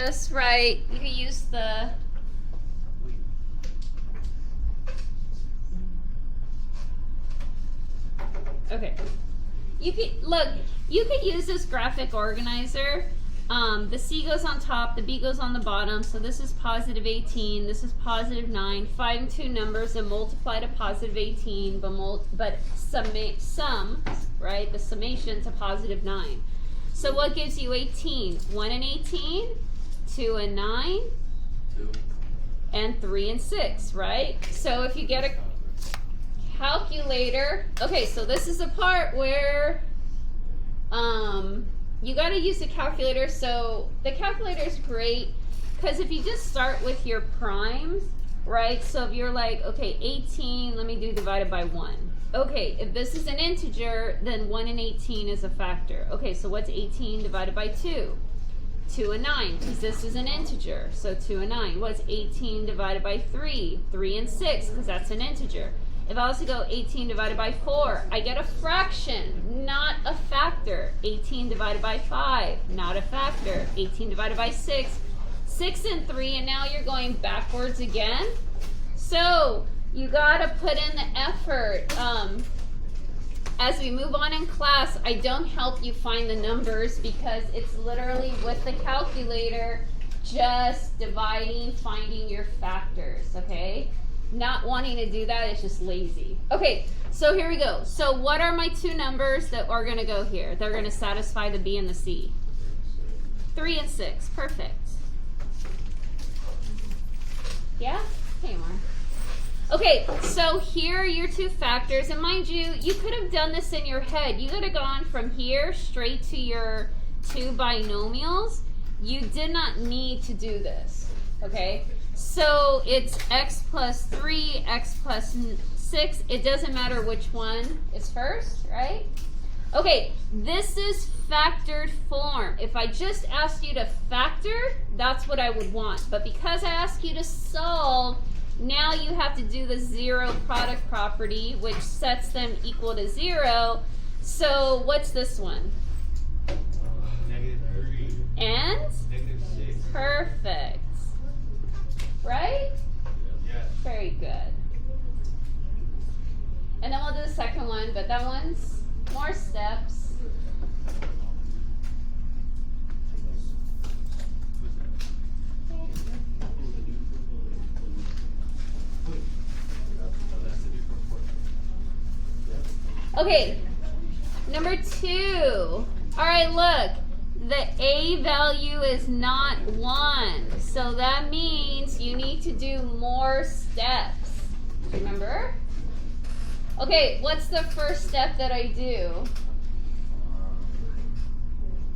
just write, you can use the, okay. You could use this graphic organizer. The C goes on top, the B goes on the bottom. So this is positive 18, this is positive 9. Find two numbers and multiply to positive 18, but sum, right? The summation to positive 9. So what gives you 18? 1 and 18, 2 and 9, 2. and 3 and 6, right? So if you get a calculator, okay, so this is the part where you got to use the calculator. So the calculator is great because if you just start with your primes, right? So if you're like, okay, 18, let me do divided by 1. Okay, if this is an integer, then 1 and 18 is a factor. Okay, so what's 18 divided by 2? 2 and 9, because this is an integer, so 2 and 9. What's 18 divided by 3? 3 and 6, because that's an integer. If I also go 18 divided by 4, I get a fraction, not a factor. 18 divided by 5, not a factor. 18 divided by 6, 6 and 3, and now you're going backwards again. So you gotta put in the effort. As we move on in class, I don't help you find the numbers because it's literally with the calculator, just dividing, finding your factors, okay? Not wanting to do that, it's just lazy. Okay, so here we go. So what are my two numbers that are gonna go here? They're gonna satisfy the B and the C. 3 and 6, perfect. Yeah? Hey, Mar. Okay, so here are your two factors, and mind you, you could have done this in your head. You could have gone from here straight to your two binomials. You did not need to do this, okay? So it's x plus 3, x plus 6. It doesn't matter which one is first, right? Okay, this is factored form. If I just asked you to factor, that's what I would want. But because I asked you to solve, now you have to do the zero product property, which sets them equal to 0. So what's this one? -3. And? -6. Perfect. Right? Yeah. Very good. And then we'll do the second one, but that one's more steps. Okay, number 2. All right, look, the A value is not 1. So that means you need to do more steps. Remember? Okay, what's the first step that I do?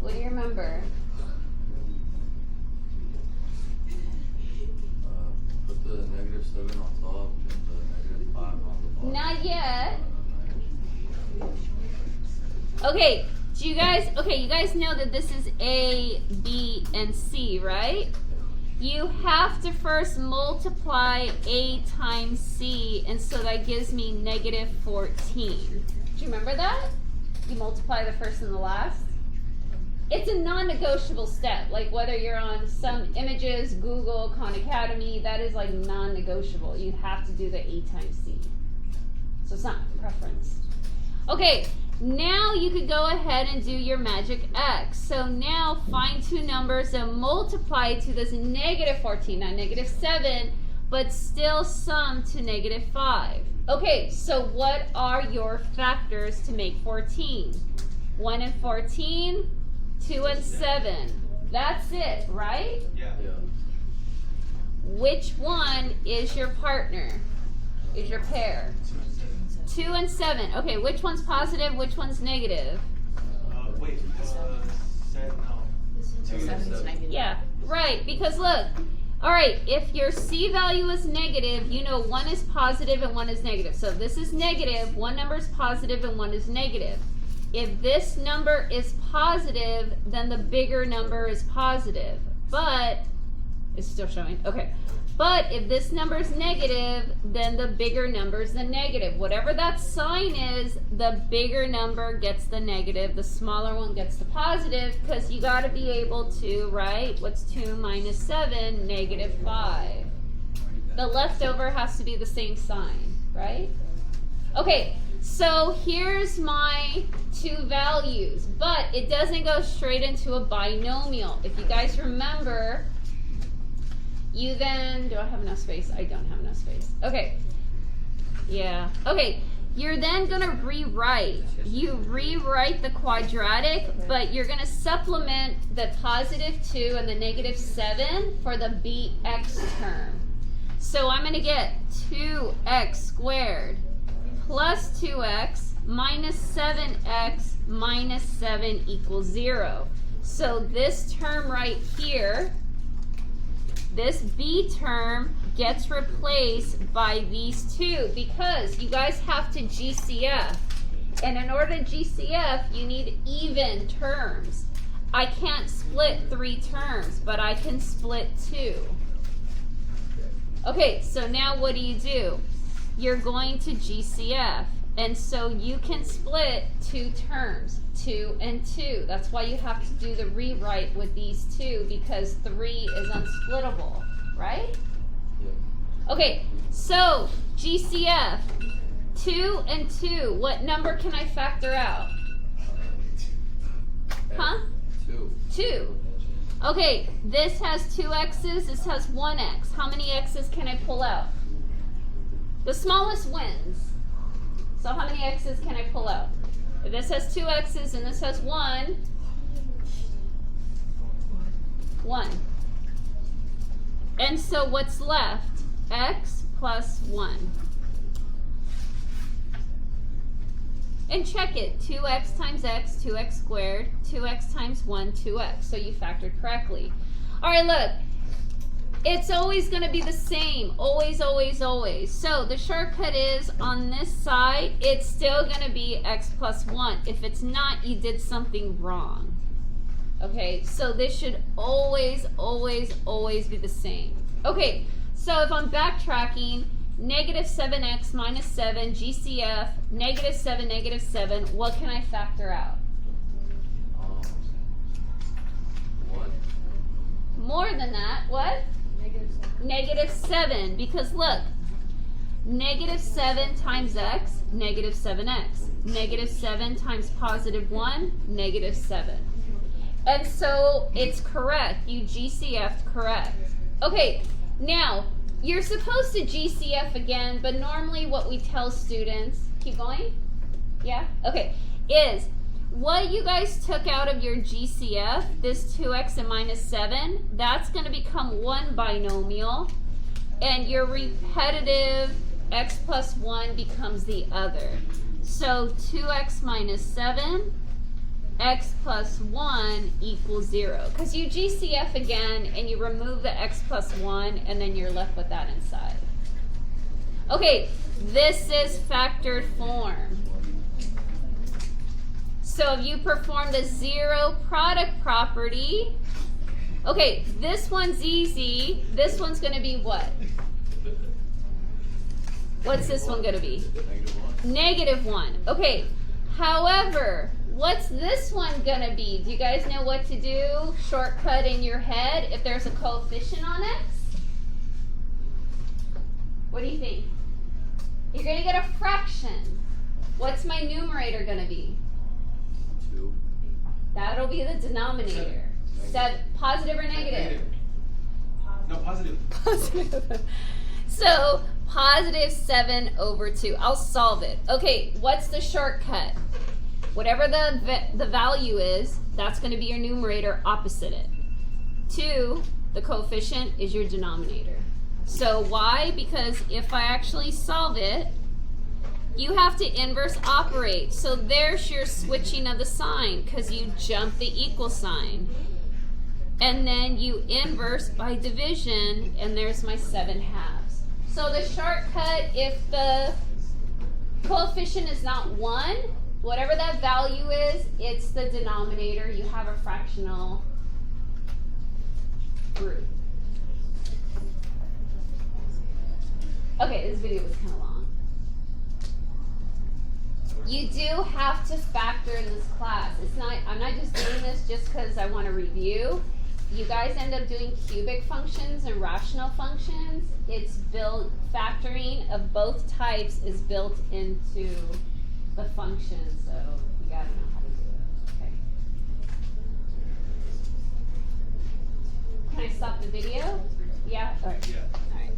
What do you remember? Put the -7 on top and the -5 on the bottom. Not yet. Okay, you guys know that this is A, B, and C, right? You have to first multiply A times C, and so that gives me -14. Do you remember that? You multiply the first and the last. It's a non-negotiable step, like whether you're on some images, Google, Khan Academy, that is like non-negotiable. You have to do the A times C. So it's not preference. Okay, now you could go ahead and do your magic X. So now find two numbers and multiply to this -14, not -7, but still sum to -5. Okay, so what are your factors to make 14? 1 and 14, 2 and 7. That's it, right? Yeah. Which one is your partner? Is your pair? 2 and 7. Okay, which one's positive? Which one's negative? Wait. Said no. 2 and 7. Yeah, right. Because look, all right, if your C value is negative, you know one is positive and one is negative. So if this is negative, one number is positive and one is negative. If this number is positive, then the bigger number is positive. But It's still showing. Okay. But if this number is negative, then the bigger number is the negative. Whatever that sign is, the bigger number gets the negative. The smaller one gets the positive, because you got to be able to, right? What's 2 minus 7? Negative 5. The leftover has to be the same sign, right? Okay, so here's my two values, but it doesn't go straight into a binomial. If you guys remember, you then, do I have enough space? I don't have enough space. Okay. Yeah. Okay. You're then going to rewrite. You rewrite the quadratic, but you're going to supplement the positive 2 and the negative 7 for the bx term. So I'm going to get 2x squared plus 2x minus 7x minus 7 equals 0. So this term right here, this b term, gets replaced by these two, because you guys have to GCF. And in order to GCF, you need even terms. I can't split 3 terms, but I can split 2. Okay, so now what do? You're going to GCF. And so you can split 2 terms, 2 and 2. That's why you have to do the rewrite with these 2, because 3 is unsplittable, right? Yeah. Okay, so GCF, 2 and 2. What number can I factor out? Huh? 2. 2. Okay, this has 2 x's, this has 1 x. How many x's can I pull out? The smallest wins. So how many x's can I pull out? If this has 2 x's and this has 1, 1. And so what's left? X plus 1. And check it. 2x times x, 2x squared. 2x times 1, 2x. So you factored correctly. All right, look. It's always going to be the same. Always, always, always. So the shortcut is, on this side, it's still going to be x plus 1. If it's not, you did something wrong. Okay, so this should always, always, always be the same. Okay, so if I'm backtracking, negative 7x minus 7, GCF, negative 7, what can I factor out? 1. More than that, what? Negative 7, because look, negative 7 times x, negative 7x. Negative 7 times positive 1, negative 7. And so it's correct. You GCF'd correct. Okay, now, you're supposed to GCF again, but normally what we tell students, keep going? Yeah? Okay, is what you guys took out of your GCF, this 2x and minus 7, that's going to become one binomial, and your repetitive x plus 1 becomes the other. So 2x minus 7, x plus 1 equals 0. Because you GCF again, and you remove the x plus 1, and then you're left with that inside. Okay, this is factored form. So if you perform the zero product property, okay, this one's easy. This one's going to be what? What's this one going to be? Negative 1. Negative 1. Okay, however, what's this one going to be? Do you guys know what to do? Shortcut in your head if there's a coefficient on x? What do you think? You're going to get a fraction. What's my numerator going to be? 2. That'll be the denominator. Positive or negative? No, positive. Positive. So, positive 7 over 2. I'll solve it. Okay, what's the shortcut? Whatever the value is, that's going to be your numerator, opposite it. 2, the coefficient, is your denominator. So why? Because if I actually solve it, you have to inverse operate. So there's your switching of the sign, because you jump the equal sign. And then you inverse by division, and there's my 7/2. So the shortcut, if the coefficient is not 1, whatever that value is, it's the denominator. You have a fractional group. Okay, this video was kind of long. You do have to factor in this class. It's not, I'm not just doing this just because I want to review. You guys end up doing cubic functions and rational functions. It's built, factoring of both types is built into the function, so you gotta know how to do it. Okay. Can I stop the video? Yeah? All right. Yeah. All right.